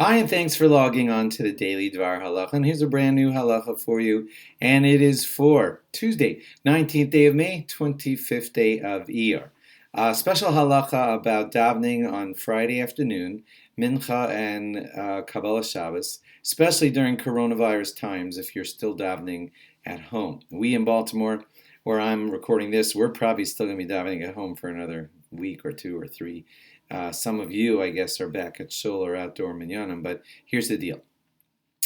Hi, and thanks for logging on to the Daily DVAR Halacha. And here's a brand new halacha for you, and it is for Tuesday, 19th day of May, 25th day of IYAR. A special halacha about davening on Friday afternoon, Mincha and Kabbolas Shabbo, especially during coronavirus times if you're still davening at home. We in Baltimore, where I'm recording this, we're probably still going to be davening at home for another week or two or three. Some of you, I guess, are back at shul or outdoor minyanim, but here's the deal.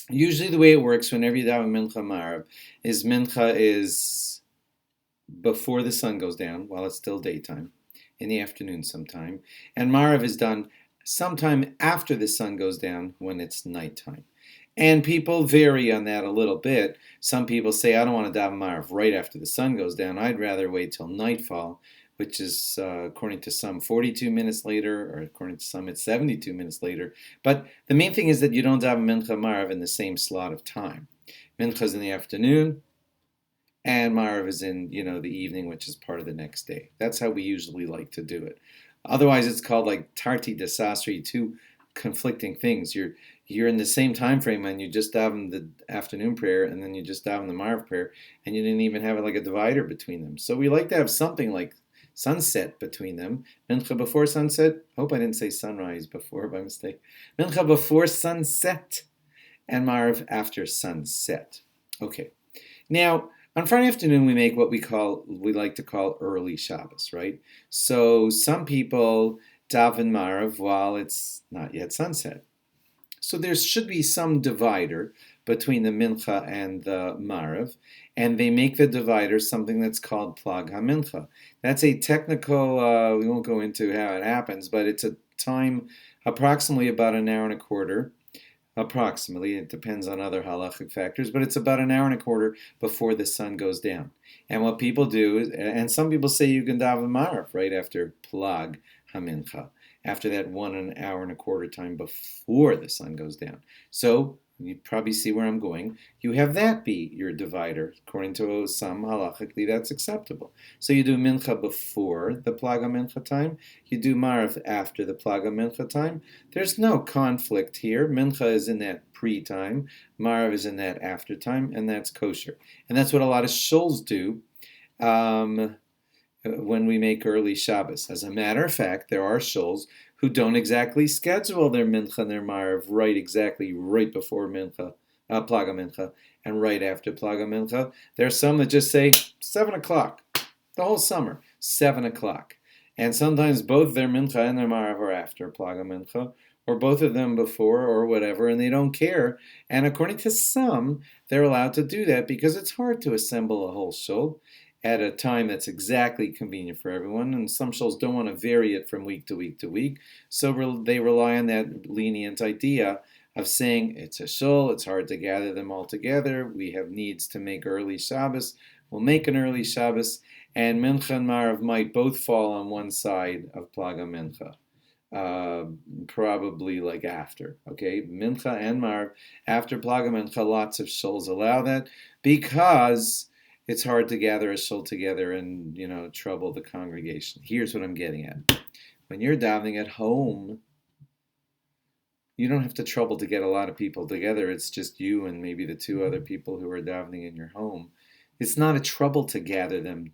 Usually the way it works whenever you daven Mincha Marav is Mincha is before the sun goes down, while it's still daytime, in the afternoon sometime, and Marav is done sometime after the sun goes down when it's nighttime. And people vary on that a little bit. Some people say, I don't want to daven Marav right after the sun goes down. I'd rather wait till nightfall, which is, according to some, 42 minutes later, or according to some, it's 72 minutes later. But the main thing is that you don't daven Mincha Marav in the same slot of time. Mincha is in the afternoon, and Marav is in, the evening, which is part of the next day. That's how we usually like to do it. Otherwise, it's called like Tarti Desasri, two conflicting things. You're in the same time frame, and you just daven the afternoon prayer, and then you just daven the Marav prayer, and you didn't even have like a divider between them. So we like to have something like sunset between them. Mincha before sunset. Hope I didn't say sunrise before by mistake. Mincha before sunset, and Marav after sunset. Okay. Now, on Friday afternoon, we make what we like to call early Shabbos, right? So some people daven Marav while it's not yet sunset. So there should be some divider between the Mincha and the Marav, and they make the divider something that's called Plag HaMincha. That's a technical, we won't go into how it happens, but it's a time approximately about an hour and a quarter. Approximately, it depends on other halachic factors, but it's about an hour and a quarter before the sun goes down. And what people do, and some people say you can daven Marav right after Plag HaMincha, after that 1 hour and a quarter time before the sun goes down. So you probably see where I'm going. You have that be your divider. According to some halachically, that's acceptable. So you do Mincha before the Plag HaMincha time. You do Marav after the Plag HaMincha time. There's no conflict here. Mincha is in that pre-time. Marav is in that after time, and that's kosher. And that's what a lot of shuls do. When we make early Shabbos. As a matter of fact, there are shuls who don't exactly schedule their Mincha and their Marav right before Mincha, Plag HaMincha, and right after Plag HaMincha. There are some that just say 7 o'clock, the whole summer, 7 o'clock. And sometimes both their Mincha and their Marav are after Plag HaMincha, or both of them before, or whatever, and they don't care. And according to some, they're allowed to do that because it's hard to assemble a whole shul at a time that's exactly convenient for everyone, and some shuls don't want to vary it from week to week to week, so they rely on that lenient idea of saying it's a shul, it's hard to gather them all together, we have needs to make early Shabbos, we'll make an early Shabbos, and Mincha and Marav might both fall on one side of Plag HaMincha. Probably like after, okay? Mincha and Marav after Plag HaMincha, lots of shuls allow that because it's hard to gather a shul together and, trouble the congregation. Here's what I'm getting at. When you're davening at home, you don't have to trouble to get a lot of people together. It's just you and maybe the two other people who are davening in your home. It's not a trouble to gather them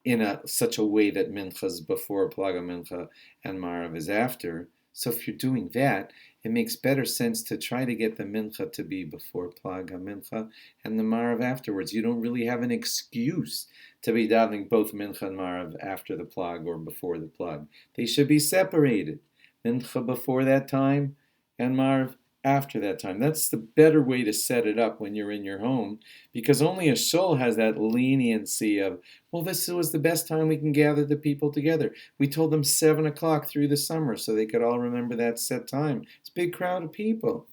in such a way that Mincha is before Plag HaMincha and Marav is after. So if you're doing that, it makes better sense to try to get the Mincha to be before Plag HaMincha and the Marav afterwards. You don't really have an excuse to be davening both Mincha and Marav after the Plag or before the Plag. They should be separated. Mincha before that time and Marav after that time. That's the better way to set it up when you're in your home, because only a shul has that leniency of, well, this was the best time we can gather the people together. We told them 7 o'clock through the summer so they could all remember that set time. It's a big crowd of people.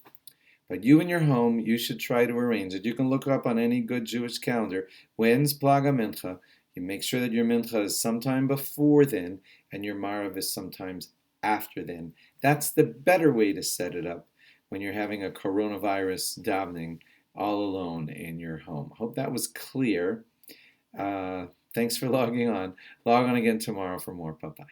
But you in your home, you should try to arrange it. You can look up on any good Jewish calendar, when's Plag HaMincha. You make sure that your Mincha is sometime before then, and your Marav is sometimes after then. That's the better way to set it up when you're having a coronavirus davening all alone in your home. Hope that was clear. Thanks for logging on. Log on again tomorrow for more. Bye-bye.